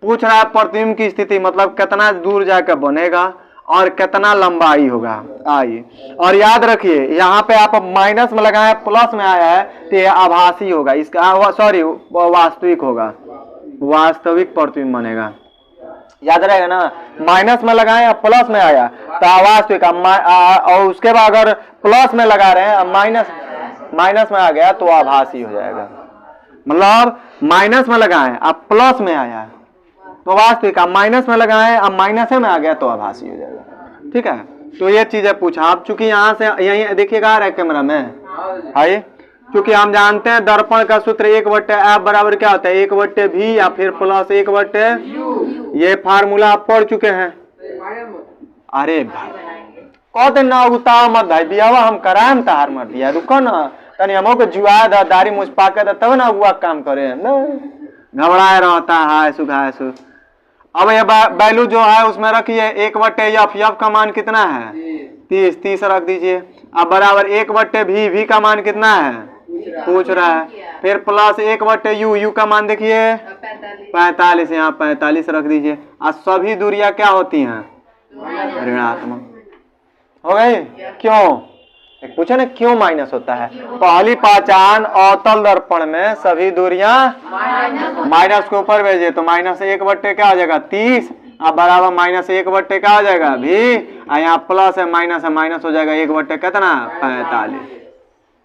पूछ रहा है प्रतिबिंब की स्थिति, मतलब कितना दूर जाकर बनेगा और कितना लंबाई होगा। आइए, और याद रखिए यहाँ पे आप माइनस में लगाए प्लस में आया है, तो ये आभासी होगा, इसका सॉरी वास्तविक होगा, वास्तविक प्रतिबिंब बनेगा। याद रहेगा ना, माइनस में लगाए या प्लस में आया तो वास्तविक, और उसके बाद अगर प्लस में लगा रहे हैं माइनस में आ गया तो आभासी हो जाएगा। मतलब माइनस में लगाए अब प्लस में आया तो वास्तविक, अब माइनस में लगाए अब माइनस में आ गया तो आभासी हो जाएगा, ठीक है। तो ये चीजें पूछा। आप चूंकि यहाँ से यही देखिएगा आ रहा है कैमरा में, आइए, क्योंकि हम जानते हैं दर्पण का सूत्र 1/f बराबर क्या होता है, 1/v या फिर प्लस 1/u। ये फार्मूला आप पढ़ चुके हैं। अरे भाई कहते ना उताव मत भाई, बियावा हम कराएम तार मत दिया, रुको ना तनी हमो को जुआ दा, दाढ़ी मुझ पाके दा, तब ना हुआ काम करे ना, घबराए रहता है सुखाए सु। अब ये वैल्यू जो है उसमें रखिए 1/f, f का मान कितना है 30 रख दीजिए। अब बराबर 1/v का मान कितना है पूछ रहा है, फिर प्लस 1/u, u का मान देखिए 45, यहाँ 45 रख दीजिए। और सभी दूरियां क्या होती हैं ऋणात्मक, हो गई। क्यों पूछे ना, क्यों माइनस होता है। पहली पहचान अवतल दर्पण में सभी दूरियां माइनस के ऊपर भेजिए, तो -1 क्या हो जाएगा 30, अब बराबर -1 क्या हो जाएगा भी, यहाँ प्लस है माइनस हो जाएगा 1 कितना 45।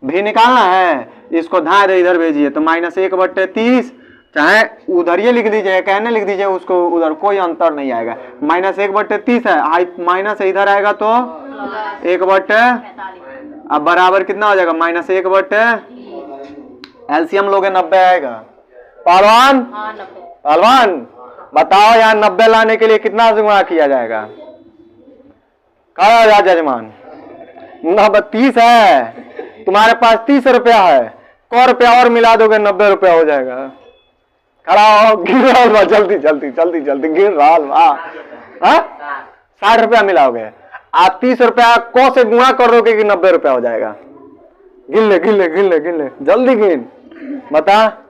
भी निकालना है, इसको धार इधर भेजिए, तो -1/30, चाहे उधर ये लिख दीजिए कहने लिख दीजिए उसको, उधर कोई अंतर नहीं आएगा। -1/30 है, माइनस इधर आएगा तो 1/, अब बराबर कितना हो जाएगा -1/, एलसीएम लोगे 90 आएगा। पहलवान बताओ यहाँ 90 लाने के लिए कितना गुणा किया जाएगा, खड़ा जजमान। 30 है, तुम्हारे पास 30 रुपया है, 100 रुपया और मिला दोगे 90 रुपया हो जाएगा। खड़ा हो, गिर रहा जल्दी गिर रहा 60 रुपया मिलाओगे, आप 30 रुपया को से गुणा कर दोगे कि 90 रुपया हो जाएगा। गिन ले जल्दी गिन, बता।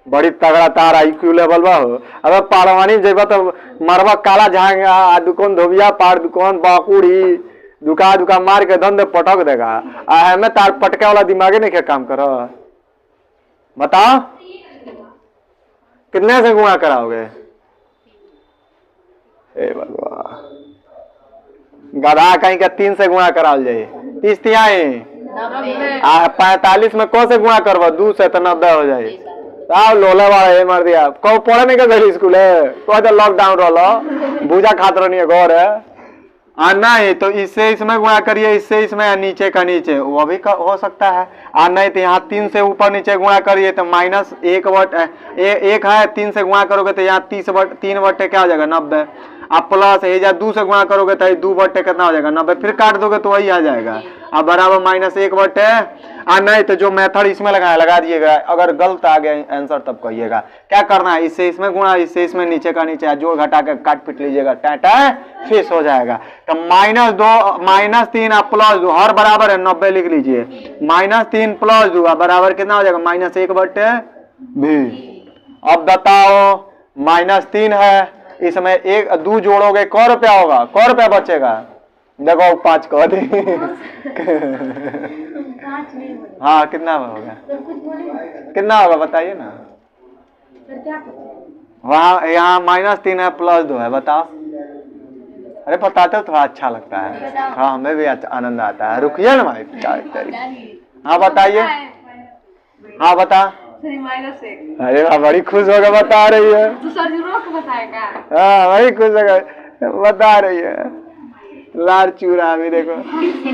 बड़ी तगड़ा तार IQ लेवल बा हो। अगर पहलवानी जेबा तो मरवा काला झाएगा, दुकान धोबिया पार दुकान बाकुड़ी दुका मार के धंधे पटक देगा। हमें तार पटके वाला दिमागे नहीं क्या काम करो, बताओ कितने से गुणा कराओगे। हे भगवान, गधा कहीं का 3 से गुणा कराल जाए, 30 तिहाई 45 में कौन से गुणा करवा 2 से तो 90 हो जाए। लोला वाला मार दिया, कौ पढ़े नहीं गए स्कूल है, तो लॉकडाउन रहा भूजा खात रही घर है। नहीं तो इससे इसमें गुणा करिए, इससे इसमें, नीचे का नीचे, वो भी हो सकता है। नहीं तो यहाँ 3 से ऊपर नीचे गुणा करिए तो -1 है, 3 से गुणा करोगे तो यहाँ 3 बट्टे क्या हो जाएगा 90। अब प्लस है 2 से गुणा करोगे तो 2 बट्टे कितना हो जाएगा 90, फिर काट दोगे तो वही आ जाएगा। अब बराबर -1 बट्टे। नहीं तो जो मेथड इसमें लगा दिएगा, अगर गलत आ गया आंसर तब कहिएगा। क्या करना है, इससे इसमें गुणा, इससे इसमें, नीचे का नीचे, जोड़ घटा के काट पीट लीजिएगा, टाटा फिश हो जाएगा। तो -2 -3 आप +2, हर बराबर है 90 लिख लीजिए। -3 + 2 बराबर कितना हो जाएगा -1 बट्टे भी। अब बताओ -3 है, इसमें 1 2 जोड़ोगे क रुपया होगा, क रुपया बचेगा, देखो 5 कह दी। हाँ कितना होगा, कितना होगा बताइए ना। वहाँ यहाँ -3 है +2 है, बताओ। अरे बताते हो थोड़ा अच्छा लगता है, थोड़ा हमें भी आनंद आता है। रुकिए ना भाई, हाँ बताइए। हाँ बता। अरे वाह बड़ी खुश होकर बता रही है। हाँ बड़ी खुश होकर बता रही है, लार चूरा अभी देखो।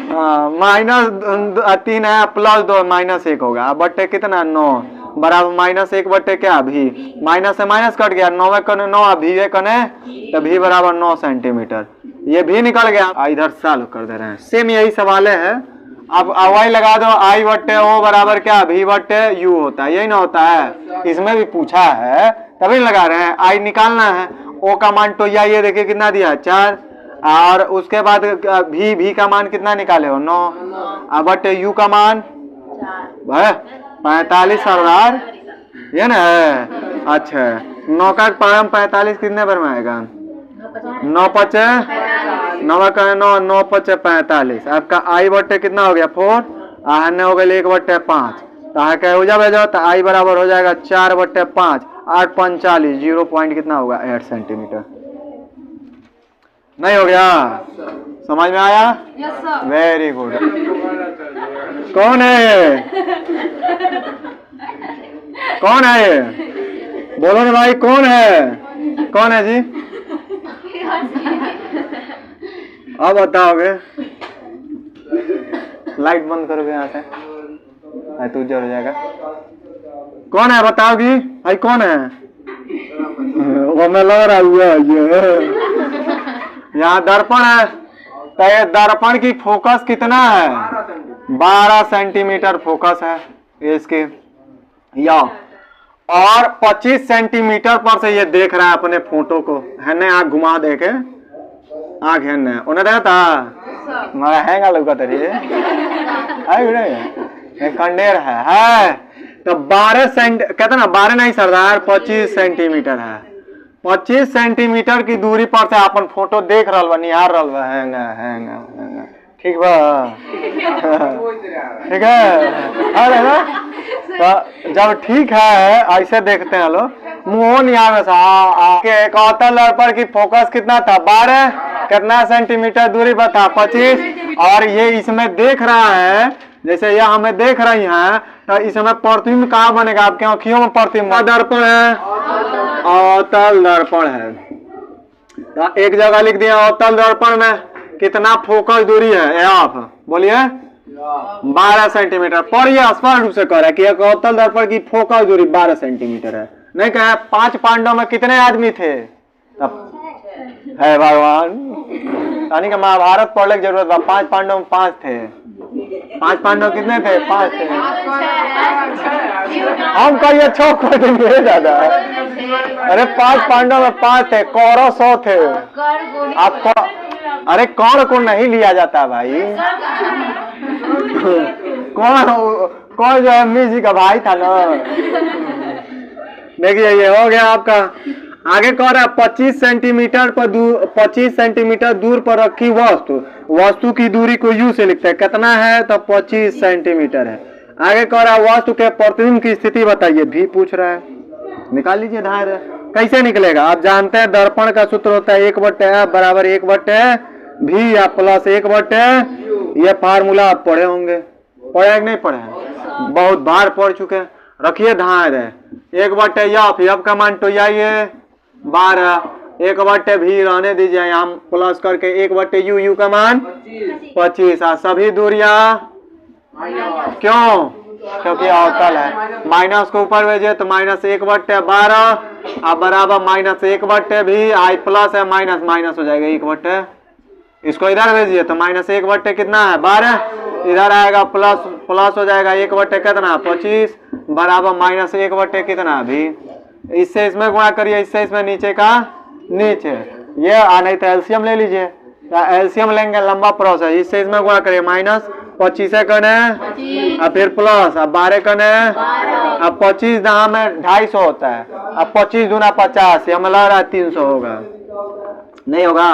हाँ -3 है +2 -1 होगा, बट्टे कितना 9 बराबर -1 बट्टे क्या भी, माइनस से माइनस कट गया, 9 कने 9 भी कने तो भी बराबर 9 सेंटीमीटर, ये भी निकल गया। इधर सॉल्व कर दे रहे हैं, सेम यही सवाल है। अब y लगा दो, I बट्टे O बराबर क्या भी बट्टे U होता है, यही ना होता है। इसमें भी पूछा है तभी लगा रहे हैं। I निकालना है, O का मान तो ये देखिए कितना दिया 4, और उसके बाद भी का मान कितना निकाले हो 9, बट्टे U का मान 45 सरदार, ये ना है। अच्छा 9 का 45 कितने बार में आएगा, 9 पचे 9 का 9 9 पचे 45। आपका I बट्टे कितना हो गया 4, आहने हो गया 1 बट्टे 5, तो क्या हो जाएगा, तो I बराबर हो जाएगा 4 बट्टे 5, 8 45, 0 पॉइंट कितना होगा 8 सेंटीमीटर। नहीं हो गया, समझ में आया? Very good. कौन है ये, कौन है ये, बोलो ना भाई कौन है, कौन है जी? अब बताओगे, लाइट बंद करोगे यहाँ से, तो उज्जर हो जाएगा। कौन है बताओगी भाई, कौन है? वो मैं लग रहा हुआ ये यहाँ दर्पण है, तो ये दर्पण की फोकस कितना है 12 सेंटीमीटर फोकस है इसके, या और 25 सेंटीमीटर पर से ये देख रहा है अपने फोटो को, है ना? आँख घुमा देके, आँख है ना उन्हें रहता मैं हैंगा लगा तरी कंडेर है। तो 12 कहते ना 12 नहीं सरदार 25 सेंटीमीटर है, 25 सेंटीमीटर की दूरी पर से अपन फोटो देख रहा बा, निहार रहा बा, हैंगा ठीक बा, ठीक है। अरे ना तो जब ठीक है ऐसे देखते हैं लोग, मुंह निहार के 71 दर्पण की फोकस कितना था 12, कितना सेंटीमीटर दूरी पर था 25, और ये इसमें देख रहा है, जैसे ये हमें देख रही हैं, तो इसमें प्रतिबिंब कहाँ बनेगा, आपके आँखियों में प्रतिबिंब दर्पण है, अवतल दर्पण है। तो एक जगह लिख दिया अवतल दर्पण में कितना फोकस दूरी है, आप बोलिए 12 सेंटीमीटर। पर यह स्पष्ट रूप से कह रहा है कि एक अवतल दर्पण की फोकस दूरी 12 सेंटीमीटर है। नहीं कहा 5 पांडव में कितने आदमी थे, है भगवान, यानी कि महाभारत पढ़ने की जरूरत है। 5 पांडव में 5 थे, 5 पांडव कितने थे 5 थे, हम कहिए 6 को देंगे दादा। अरे 5 पांडव में 5 थे, कौरव 100 थे। आपको अरे कौन को नहीं लिया जाता भाई, कौन जो अम्मी जी का भाई था ना। देखिए ये हो गया आपका। आगे कह रहा है 25 सेंटीमीटर पर 25 सेंटीमीटर दूर पर रखी वस्तु की दूरी को यू से लिखते हैं, कितना है तो 25 सेंटीमीटर है। आगे कह रहा है वस्तु के प्रतिबिंब की स्थिति बताइए, भी पूछ रहा है, निकाल लीजिए धार। कैसे निकलेगा, आप जानते हैं दर्पण का सूत्र होता है 1/f बराबर 1/v या प्लस 1/, ये फार्मूला आप पढ़े होंगे, पढ़े कि नहीं पढ़े, बहुत बार पढ़ चुके। रखिए धार 1/f, f का मान तो आइए 12, एक बट्टे भी रहने दीजिए, यहाँ प्लस करके एक बट्टे यू का मान 25। सभी दूरियां क्यों? क्योंकि अवतल है। माइनस को ऊपर भेजिए तो माइनस 1/12 अब बराबर माइनस 1/, भी आई प्लस है माइनस माइनस हो जाएगा 1/। इसको इधर भेजिए तो माइनस 1/, कितना है 12, इधर आएगा प्लस प्लस हो जाएगा 1/, कितना 25 बराबर माइनस 1/, कितना भी। इससे इसमें गुणा करिए, इससे इसमें नीचे का नीचे, ये नहीं तो एलसीएम ले लीजिए, एलसीएम लेंगे लंबा प्रोसेस। इससे इसमें गुणा करिए, माइनस 25 कने और फिर प्लस अब 12 कने, अब 25 दहा में 250 होता है, अब 25 दूना 50, ये हमें लग रहा है 300 होगा, नहीं होगा।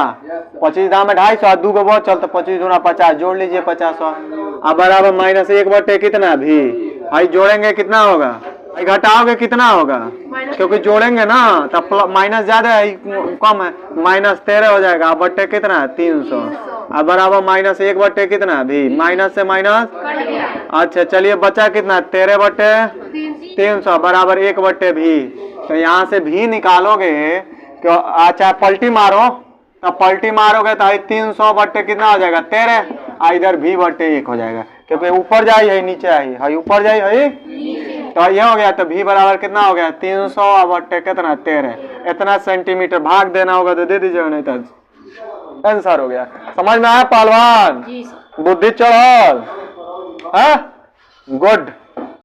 25 दहा में 250, 2 को बहुत चलता, 25 दूना 50, जोड़ लीजिए 50। अब बराबर माइनस 1/, कितना भी, भाई जोड़ेंगे कितना होगा, घटाओगे कितना होगा, क्योंकि जोड़ेंगे ना तब माइनस ज्यादा है कम है, माइनस 13 हो जाएगा। अब बट्टे कितना है 300, अब बराबर माइनस 1/, कितना भी, माइनस से माइनस, अच्छा चलिए बचा कितना 13/300 बराबर 1/, भी। तो यहाँ से भी निकालोगे क्यों, अच्छा पलटी मारो, तब पलटी मारोगे तो 300/, कितना हो जाएगा 13, इधर भी/1 हो जाएगा, क्योंकि ऊपर जाई है नीचे आई है, ऊपर जाई है तो ये हो गया। तो भी बराबर कितना हो गया 300/, कितना 13, इतना सेंटीमीटर भाग देना होगा तो दे दीजिएगा, नहीं तो आंसर हो गया। समझ में आया पहलवान, बुद्धि चढ़ल, गुड।